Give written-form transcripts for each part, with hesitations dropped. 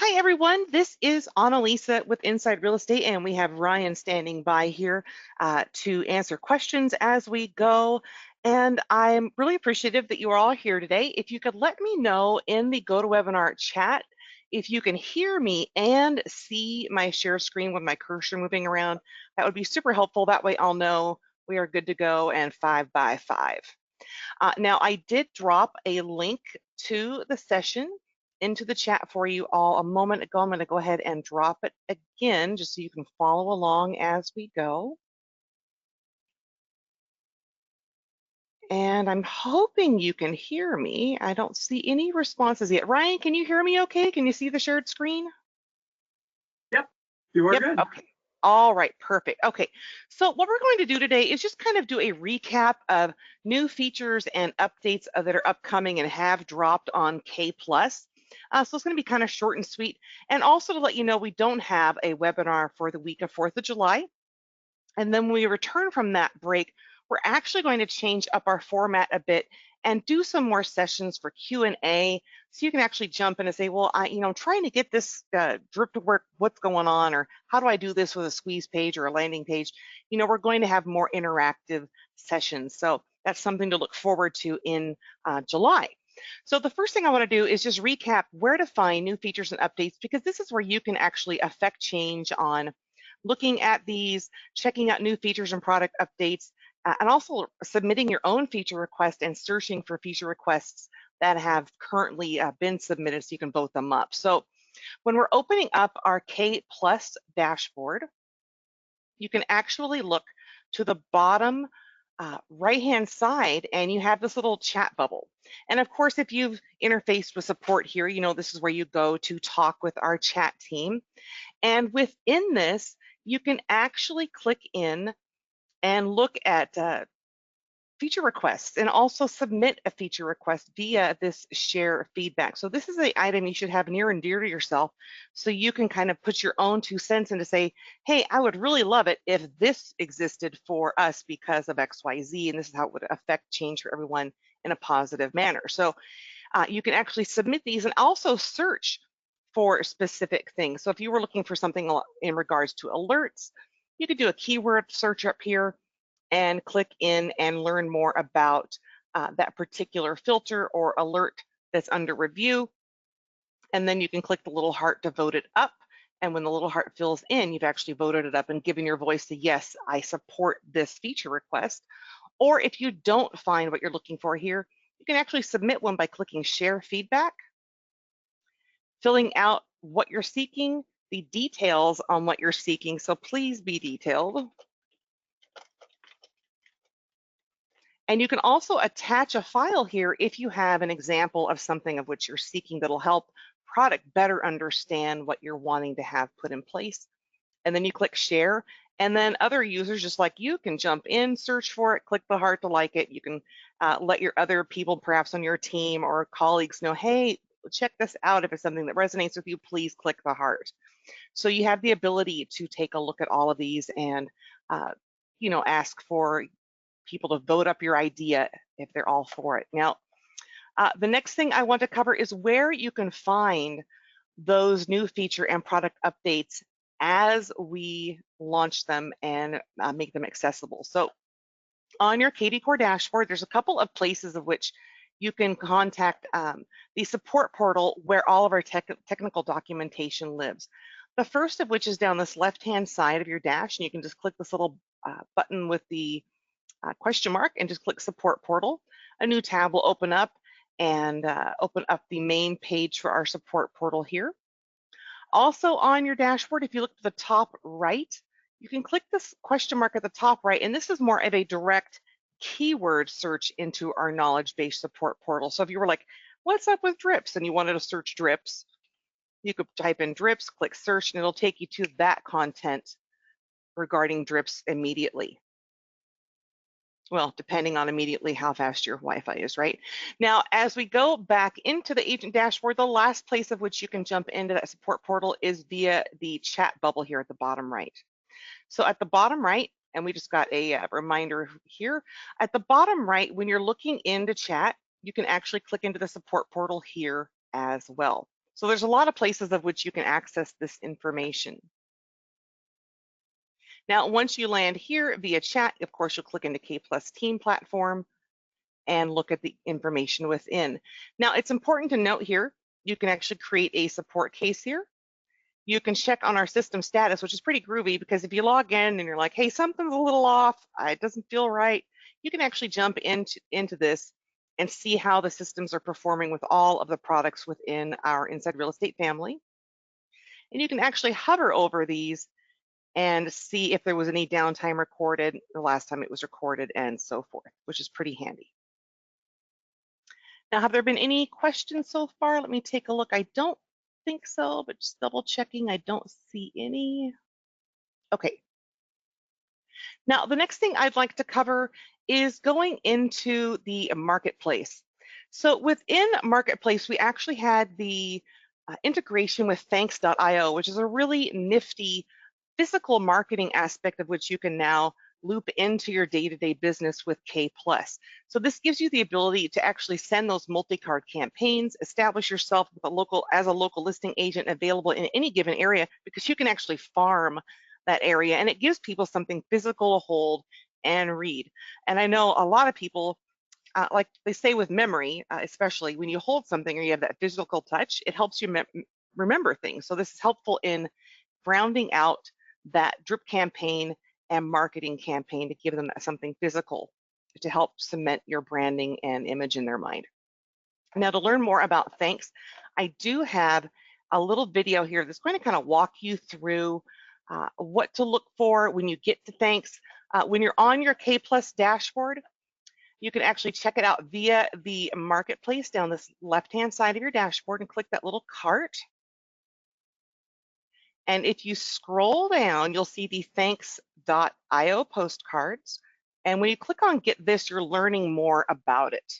Hi, everyone. This is Annalisa with Inside Real Estate, and we have Ryan standing by here to answer questions as we go. And I'm really appreciative that you are all here today. If you could let me know in the GoToWebinar chat if you can hear me and see my share screen with my cursor moving around, that would be super helpful. That way I'll know we are good to go and 5 by 5. Now, I did drop a link to the session into the chat for you all a moment ago. I'm going to go ahead and drop it again just so you can follow along as we go. And I'm hoping you can hear me. I don't see any responses yet. Ryan, can you hear me okay? Can you see the shared screen? Yep, you are Yep, good. okay. All right, perfect. Okay, so what we're going to do today is just kind of do a recap of new features and updates that are upcoming and have dropped on K+. So it's going to be kind of short and sweet. And also to let you know, we don't have a webinar for the week of 4th of July. And then when we return from that break, we're actually going to change up our format a bit and do some more sessions for Q&A, so you can actually jump in and say, well, I'm trying to get this drip to work, what's going on, or how do I do this with a squeeze page or a landing page? We're going to have more interactive sessions, so that's something to look forward to in July. So the first thing I want to do is just recap where to find new features and updates, because this is where you can actually affect change on looking at these, checking out new features and product updates, and also submitting your own feature request and searching for feature requests that have currently been submitted so you can vote them up. So when we're opening up our K+ dashboard, you can actually look to the bottom right-hand side, and you have this little chat bubble. And of course, if you've interfaced with support here, this is where you go to talk with our chat team. And within this, you can actually click in and look at feature requests and also submit a feature request via this share feedback. So this is an item you should have near and dear to yourself, so you can kind of put your own 2 cents in to say, hey, I would really love it if this existed for us because of XYZ, and this is how it would affect change for everyone in a positive manner. So you can actually submit these and also search for specific things. So if you were looking for something in regards to alerts, you could do a keyword search up here and click in and learn more about that particular filter or alert that's under review. And then you can click the little heart to vote it up. And when the little heart fills in, you've actually voted it up and given your voice to, yes, I support this feature request. Or if you don't find what you're looking for here, you can actually submit one by clicking share feedback, filling out what you're seeking, the details on what you're seeking. So please be detailed. And you can also attach a file here if you have an example of something of which you're seeking that'll help product better understand what you're wanting to have put in place. And then you click share, and then other users just like you can jump in, search for it, click the heart to like it. You can let your other people perhaps on your team or colleagues know, hey, check this out. If it's something that resonates with you, please click the heart. So you have the ability to take a look at all of these and ask for people to vote up your idea if they're all for it. Now, the next thing I want to cover is where you can find those new feature and product updates as we launch them and make them accessible. So on your kvCORE dashboard, there's a couple of places of which you can contact the support portal where all of our technical documentation lives. The first of which is down this left-hand side of your dash, and you can just click this little button with the question mark and just click support portal. A new tab will open up and open up the main page for our support portal here. Also on your dashboard, if you look to the top right, you can click this question mark at the top right, and this is more of a direct keyword search into our knowledge-based support portal. So if you were like, what's up with drips, and you wanted to search drips, you could type in drips, click search, and it'll take you to that content regarding drips immediately. Well, depending on immediately how fast your Wi-Fi is, right? Now, as we go back into the agent dashboard, the last place of which you can jump into that support portal is via the chat bubble here at the bottom right. So at the bottom right, and we just got a reminder here, at the bottom right, when you're looking into chat, you can actually click into the support portal here as well. So there's a lot of places of which you can access this information. Now, once you land here via chat, of course, you'll click into K+ Team Platform and look at the information within. Now, it's important to note here, you can actually create a support case here. You can check on our system status, which is pretty groovy, because if you log in and you're like, hey, something's a little off, it doesn't feel right, you can actually jump into this and see how the systems are performing with all of the products within our Inside Real Estate family. And you can actually hover over these and see if there was any downtime recorded, the last time it was recorded, and so forth, which is pretty handy. Now, have there been any questions so far? Let me take a look. I don't think so, but just double checking. I don't see any. Okay. Now, the next thing I'd like to cover is going into the marketplace. So within Marketplace, we actually had the integration with Thanks.io, which is a really nifty physical marketing aspect of which you can now loop into your day-to-day business with K+. So this gives you the ability to actually send those multi-card campaigns, establish yourself with as a local listing agent available in any given area, because you can actually farm that area, and it gives people something physical to hold and read. And I know a lot of people, like they say with memory, especially when you hold something or you have that physical touch, it helps you remember things. So this is helpful in rounding out that drip campaign and marketing campaign to give them something physical to help cement your branding and image in their mind. Now, to learn more about Thanks, I do have a little video here that's going to kind of walk you through what to look for when you get to Thanks. When you're on your K+ dashboard, you can actually check it out via the marketplace down this left-hand side of your dashboard and click that little cart. And if you scroll down, you'll see the Thanks.io postcards. And when you click on Get This, you're learning more about it.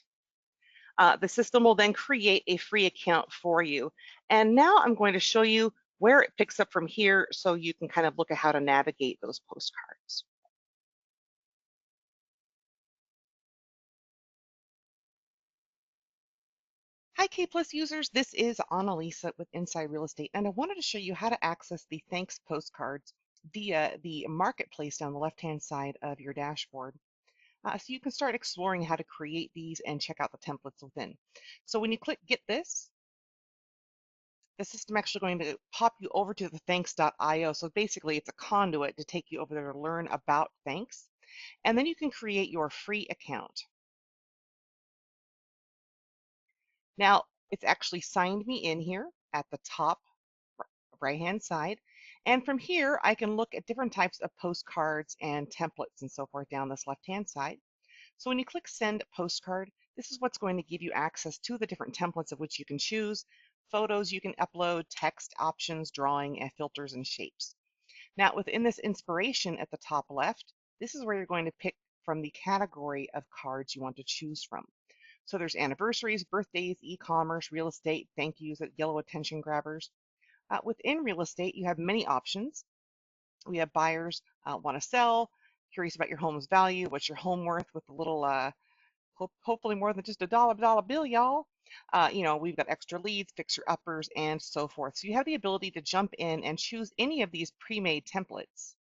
The system will then create a free account for you. And now I'm going to show you where it picks up from here so you can kind of look at how to navigate those postcards. Hi K+ users, this is Annalisa with Inside Real Estate, and I wanted to show you how to access the Thanks postcards via the marketplace down the left-hand side of your dashboard. So you can start exploring how to create these and check out the templates within. So when you click Get This, the system actually going to pop you over to the Thanks.io. So basically it's a conduit to take you over there to learn about Thanks. And then you can create your free account. Now, it's actually signed me in here at the top right-hand side. And from here, I can look at different types of postcards and templates and so forth down this left-hand side. So when you click Send Postcard, this is what's going to give you access to the different templates of which you can choose, photos you can upload, text options, drawing, and filters and shapes. Now, within this inspiration at the top left, this is where you're going to pick from the category of cards you want to choose from. So there's anniversaries, birthdays, e-commerce, real estate, thank yous, yellow attention grabbers. Within real estate, you have many options. We have buyers want to sell, curious about your home's value, what's your home worth with a little, hopefully more than just a dollar bill, y'all. We've got extra leads, fixer-uppers, and so forth. So you have the ability to jump in and choose any of these pre-made templates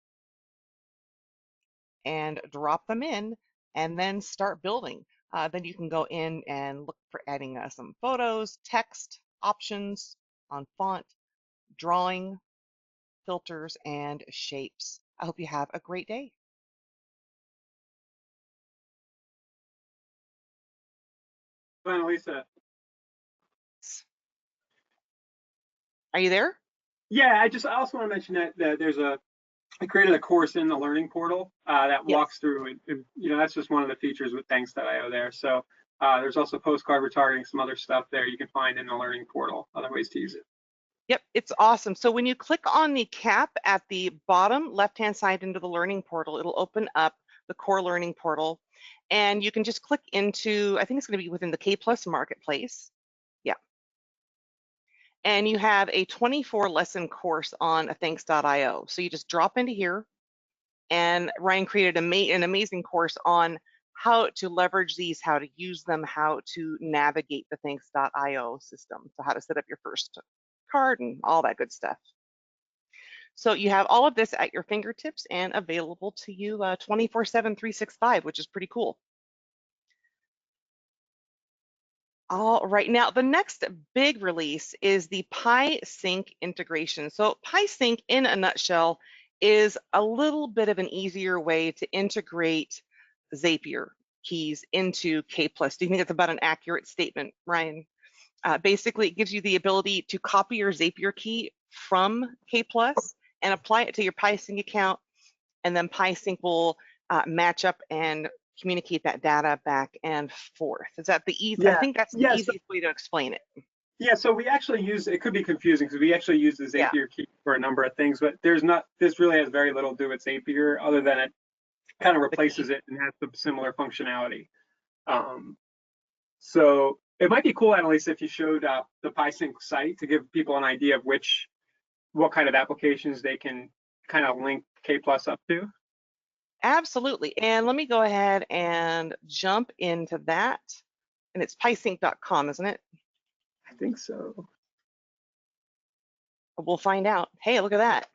and drop them in and then start building. Then you can go in and look for adding some photos, text, options on font, drawing, filters, and shapes. I hope you have a great day. Annalisa. Are you there? Yeah, I also want to mention that I created a course in the learning portal that walks through, and that's just one of the features with Thanks.io there. So there's also postcard retargeting, some other stuff there you can find in the learning portal, other ways to use it. Yep, it's awesome. So when you click on the cap at the bottom left-hand side into the learning portal, it'll open up the core learning portal, and you can just click into, I think it's going to be within the K+ marketplace. Yeah. And you have a 24 lesson course on Thanks.io. So you just drop into here, and Ryan created an amazing course on how to leverage these, how to use them, how to navigate the Thanks.io system. So how to set up your first card and all that good stuff. So you have all of this at your fingertips and available to you 24/7, 365, which is pretty cool. All right, now the next big release is the PieSync integration. So PieSync, in a nutshell, is a little bit of an easier way to integrate Zapier keys into K+. Do you think that's about an accurate statement, Ryan? Basically, it gives you the ability to copy your Zapier key from K+ and apply it to your PieSync account, and then PieSync will match up and communicate that data back and forth. Is that the easy? Yeah. I think that's the Yeah, easiest way to explain it. Yeah, so we actually use, it could be confusing because we actually use the Zapier key for a number of things, but this really has very little to do with Zapier other than it kind of replaces it and has some similar functionality. So it might be cool, Annalise, if you showed the PieSync site to give people an idea of what kind of applications they can kind of link K+ up to. Absolutely. And let me go ahead and jump into that. And it's piesync.com, isn't it? I think so. We'll find out. Hey, look at that.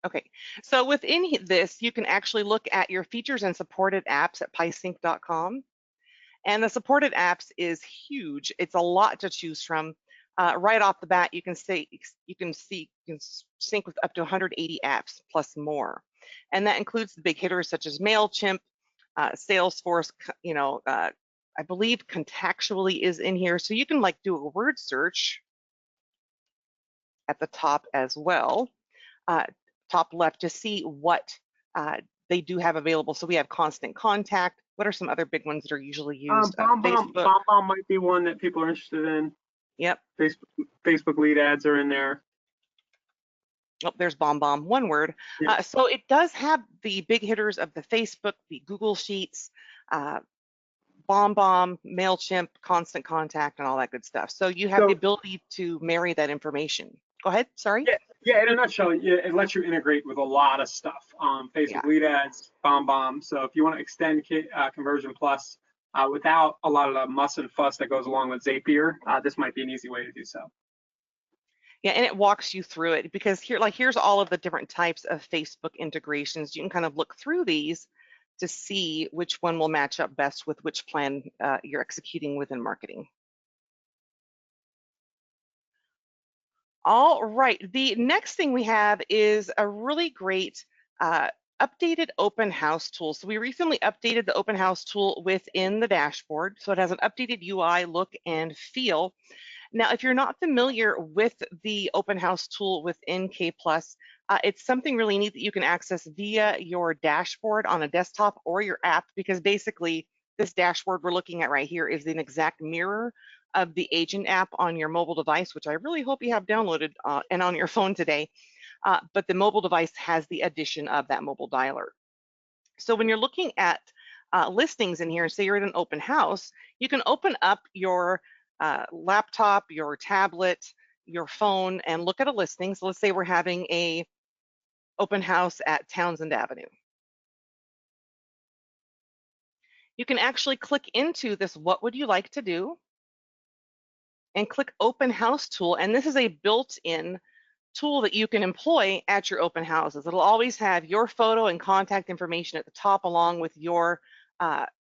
Okay, so within this, you can actually look at your features and supported apps at piesync.com. And the supported apps is huge. It's a lot to choose from. Right off the bat, you can sync with up to 180 apps plus more. And that includes the big hitters such as MailChimp, Salesforce, I believe Contactually is in here. So you can like do a word search at the top as well, top left, to see what they do have available. So we have Constant Contact. What are some other big ones that are usually used? BombBomb might be one that people are interested in. Yep. Facebook lead ads are in there. Oh, there's BombBomb, one word. Yeah. So it does have the big hitters of the Facebook, the Google Sheets, BombBomb, MailChimp, Constant Contact, and all that good stuff. So you have the ability to marry that information. Go ahead, sorry. Yeah, in a nutshell, it lets you integrate with a lot of stuff. Facebook lead ads, BombBomb. So if you want to extend Conversion Plus without a lot of the muss and fuss that goes along with Zapier, this might be an easy way to do so. Yeah, and it walks you through it because here's all of the different types of Facebook integrations. You can kind of look through these to see which one will match up best with which plan you're executing within marketing. All right, the next thing we have is a really great updated open house tool. So we recently updated the open house tool within the dashboard. So it has an updated UI look and feel. Now, if you're not familiar with the open house tool within K+, it's something really neat that you can access via your dashboard on a desktop or your app, because basically this dashboard we're looking at right here is an exact mirror of the Agent app on your mobile device, which I really hope you have downloaded and on your phone today. But the mobile device has the addition of that mobile dialer. So when you're looking at listings in here, say you're in an open house, you can open up your laptop, your tablet, your phone, and look at a listing. So let's say we're having a open house at Townsend Avenue. You can actually click into this "What would you like to do?" and click Open House Tool, and this is a built-in tool that you can employ at your open houses. It'll always have your photo and contact information at the top along with your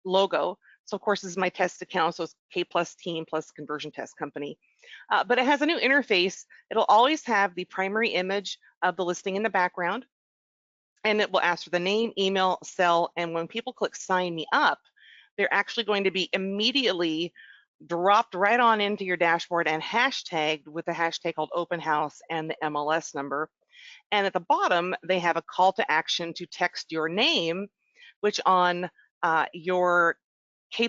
logo. So of course, this is my test account, so it's K+ team plus conversion test company. But it has a new interface. It'll always have the primary image of the listing in the background, and it will ask for the name, email, cell, and when people click sign me up, they're actually going to be immediately dropped right on into your dashboard and hashtagged with the hashtag called open house and the MLS number. And at the bottom, they have a call to action to text your name, which on your K+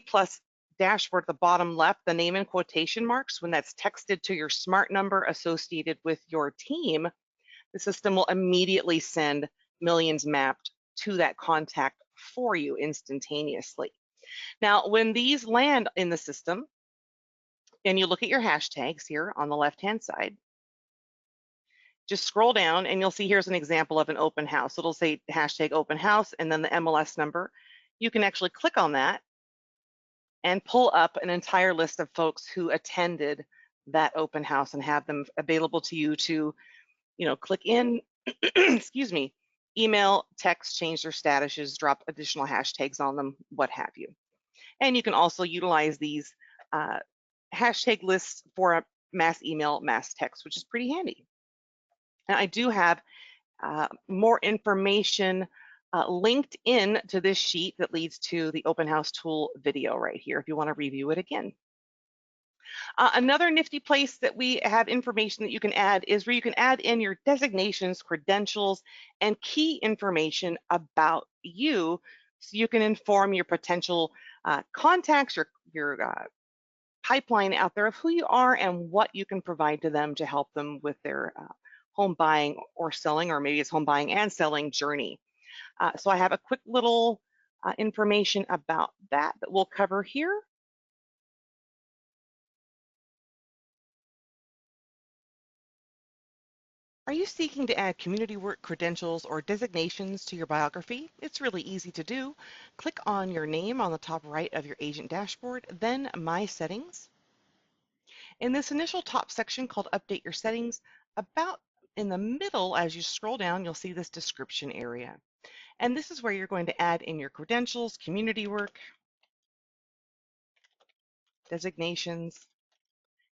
dashboard at the bottom left, the name in quotation marks, when that's texted to your smart number associated with your team, the system will immediately send millions mapped to that contact for you instantaneously. Now, when these land in the system, and you look at your hashtags here on the left-hand side, just scroll down and you'll see here's an example of an open house. It'll say hashtag open house and then the MLS number. You can actually click on that and pull up an entire list of folks who attended that open house and have them available to you to, click in, excuse me, email, text, change their statuses, drop additional hashtags on them, what have you. And you can also utilize these hashtag lists for a mass email, mass text, which is pretty handy. And I do have more information linked in to this sheet that leads to the open house tool video right here if you want to review it again. Another nifty place that we have information that you can add is where you can add in your designations, credentials, and key information about you, so you can inform your potential contacts, your pipeline out there of who you are and what you can provide to them to help them with their home buying or selling, or maybe it's home buying and selling journey. So I have a quick little information about that we'll cover here. Are you seeking to add community work credentials or designations to your biography? It's really easy to do. Click on your name on the top right of your agent dashboard, then My Settings. In this initial top section called Update Your Settings, about in the middle as you scroll down, you'll see this description area. And this is where you're going to add in your credentials, community work, designations,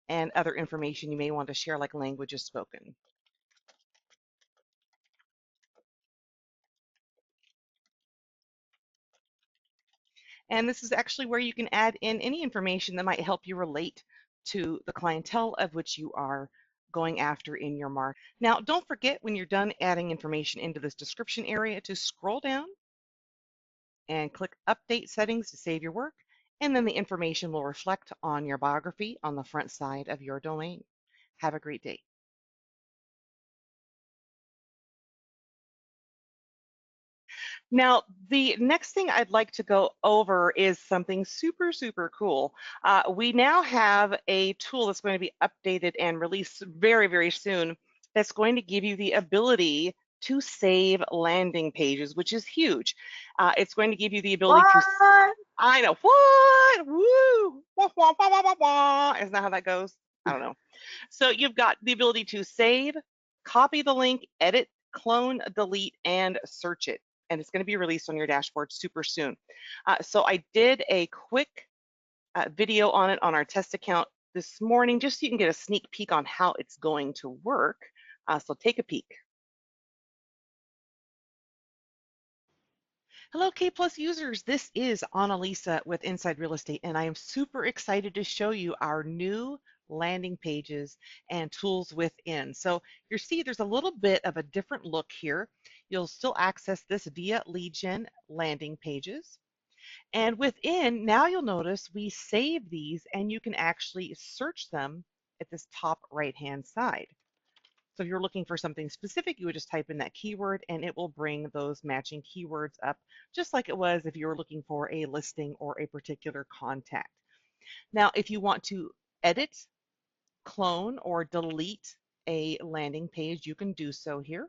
and other information you may want to share, like languages spoken. And this is actually where you can add in any information that might help you relate to the clientele of which you are going after in your market. Now, don't forget when you're done adding information into this description area to scroll down and click Update Settings to save your work, and then the information will reflect on your biography on the front side of your domain. Have a great day. Now, the next thing I'd like to go over is something super, super cool. We now have a tool that's going to be updated and released very, very soon that's going to give you the ability to save landing pages, which is huge. It's going to give you the ability to, I know, what? Woo! Wah, wah, wah, wah, wah, wah. Isn't that how that goes? I don't know. So you've got the ability to save, copy the link, edit, clone, delete, and search it. And it's going to be released on your dashboard super soon. So I did a quick video on it on our test account this morning, just so you can get a sneak peek on how it's going to work. So take a peek. Hello, K Plus users. This is Annalisa with Inside Real Estate, and I am super excited to show you our new landing pages and tools within. So you see there's a little bit of a different look here. You'll still access this via lead gen landing pages. And within, now you'll notice we save these and you can actually search them at this top right-hand side. So if you're looking for something specific, you would just type in that keyword and it will bring those matching keywords up, just like it was if you were looking for a listing or a particular contact. Now, if you want to edit, clone, or delete a landing page, you can do so here.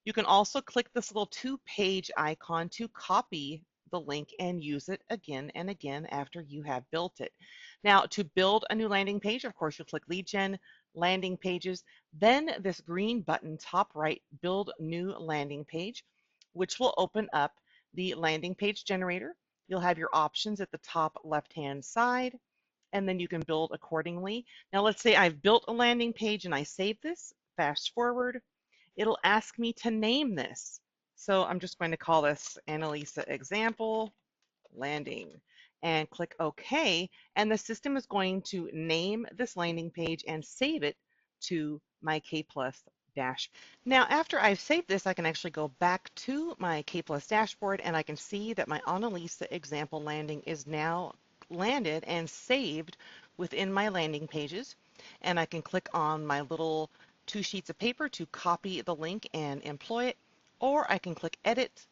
You can also click this little two-page icon to copy the link and use it again and again after you have built it. Now, to build a new landing page, of course, you'll click Lead Gen, Landing Pages, then this green button top right, Build New Landing Page, which will open up the landing page generator. You'll have your options at the top left-hand side, and then you can build accordingly. Now, let's say I've built a landing page and I save this, fast forward, it'll ask me to name this. So I'm just going to call this Annalisa Example Landing and click OK. And the system is going to name this landing page and save it to my K Plus dash. Now, after I've saved this, I can actually go back to my K Plus dashboard and I can see that my Annalisa Example Landing is now landed and saved within my landing pages. And I can click on my little 2 sheets of paper to copy the link and employ it, or I can click Edit,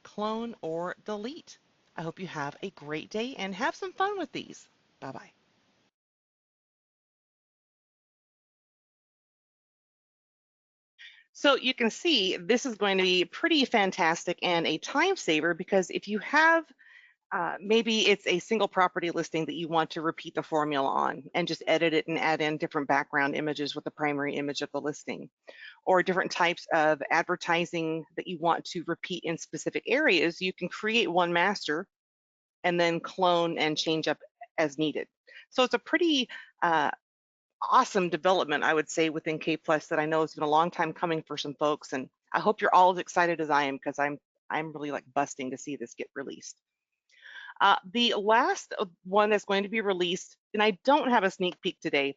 Clone, or Delete. I hope you have a great day and have some fun with these. Bye-bye. So you can see this is going to be pretty fantastic and a time saver, because if you have Maybe it's a single property listing that you want to repeat the formula on and just edit it and add in different background images with the primary image of the listing, or different types of advertising that you want to repeat in specific areas. You can create one master and then clone and change up as needed. So it's a pretty awesome development, I would say, within K Plus that I know has been a long time coming for some folks, and I hope you're all as excited as I am, because I'm really like busting to see this get released. The last one that's going to be released, and I don't have a sneak peek today,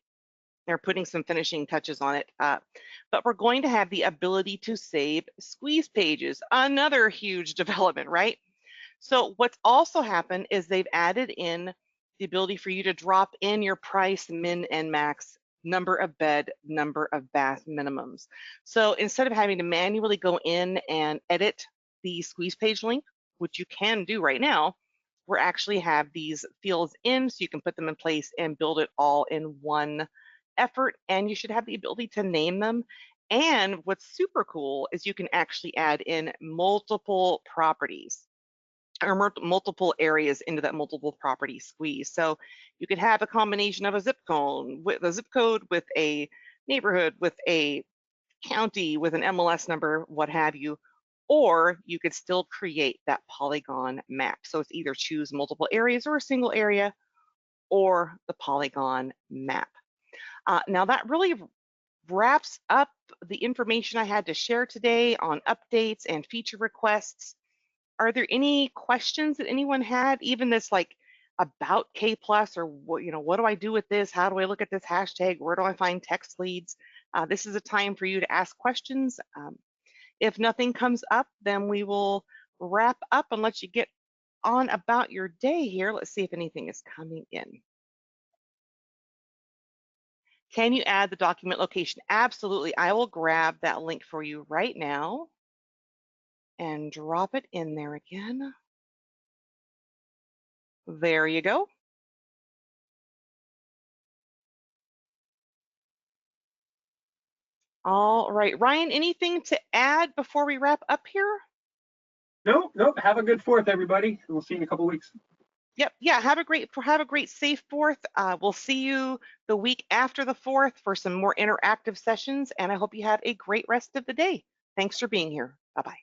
they're putting some finishing touches on it, but we're going to have the ability to save squeeze pages, another huge development, right? So what's also happened is they've added in the ability for you to drop in your price, min and max, number of bed, number of bath minimums. So instead of having to manually go in and edit the squeeze page link, which you can do right now, we actually have these fields in, so you can put them in place and build it all in one effort, and you should have the ability to name them. And what's super cool is you can actually add in multiple properties or multiple areas into that multiple property squeeze. So you could have a combination of a zip code with a neighborhood, with a county, with an MLS number, what have you, or you could still create that polygon map. So it's either choose multiple areas or a single area, or the polygon map. Now that really wraps up the information I had to share today on updates and feature requests. Are there any questions that anyone had, even this like about K Plus, or what, what do I do with this? How do I look at this hashtag? Where do I find text leads? This is a time for you to ask questions. If nothing comes up, then we will wrap up and let you get on about your day here. Let's see if anything is coming in. Can you add the document location? Absolutely. I will grab that link for you right now and drop it in there again. There you go. All right, Ryan, anything to add before we wrap up here? Nope. Have a good 4th, everybody. And we'll see you in a couple weeks. Yep. Yeah. Have a great safe 4th. We'll see you the week after the 4th for some more interactive sessions, and I hope you have a great rest of the day. Thanks for being here. Bye-bye.